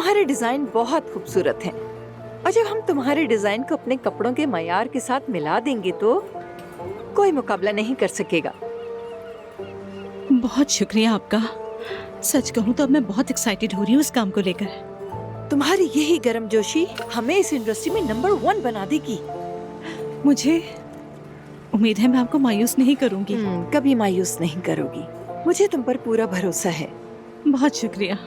तुम्हारे डिजाइन बहुत खूबसूरत हैं और जब हम तुम्हारे डिजाइन को अपने कपड़ों के मयार के साथ मिला देंगे तो कोई मुकाबला नहीं कर सकेगा। बहुत शुक्रिया आपका। सच कहूँ तो अब मैं बहुत एक्साइटेड हो रही हूँ इस काम को लेकर। तुम्हारी यही गर्मजोशी हमें इस इंडस्ट्री में नंबर 1 बना देगी। मुझे उम्मीद है मैं आपको मायूस नहीं करूंगी। कभी मायूस नहीं करोगी, मुझे तुम पर पूरा भरोसा है। बहुत शुक्रिया।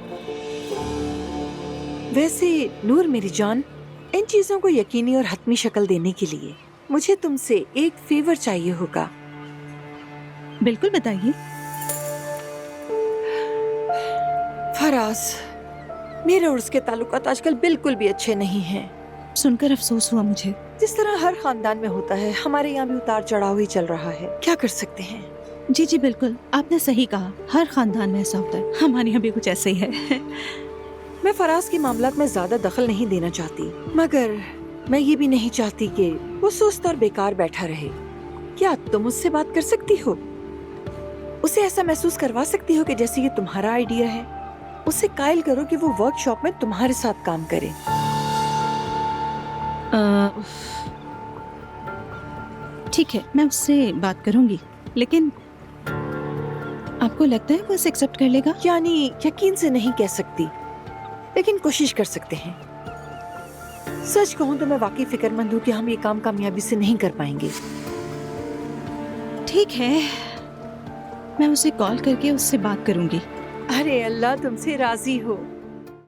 वैसे नूर मेरी जान, इन चीजों को यकीनी और हतमी शक्ल देने के लिए मुझे तुमसे एक फेवर चाहिए होगा। बिल्कुल बताइए। फराज, मेरे और उसके ताल्लुकात आजकल बिल्कुल भी अच्छे नहीं हैं। सुनकर अफसोस हुआ मुझे। जिस तरह हर खानदान में होता है, हमारे यहाँ भी उतार चढ़ाव ही चल रहा है। क्या कर सकते हैं? जी जी बिल्कुल, आपने सही कहा। हर खानदान में ऐसा होता है, हमारे यहाँ भी कुछ ऐसे ही है। मैं फराज के मामलात में ज्यादा दखल नहीं देना चाहती, मगर मैं ये भी नहीं चाहती कि वो सुस्त और बेकार बैठा रहे। क्या तुम उससे बात कर सकती हो? उसे ऐसा महसूस करवा सकती हो कि जैसे ये तुम्हारा आइडिया है। उसे कायल करो कि वो वर्कशॉप में तुम्हारे साथ काम करे। ठीक है, मैं उससे बात करूंगी, लेकिन आपको लगता है वो इसे एक्सेप्ट कर लेगा? यानी यकीन से नहीं कह सकती, लेकिन कोशिश कर सकते हैं। सच कहूं तो मैं वाकई फिक्रमंद हूँ कि हम ये काम कामयाबी से नहीं कर पाएंगे। ठीक है, मैं उसे कॉल करके उससे बात करूंगी। अरे अल्लाह तुमसे राजी हो।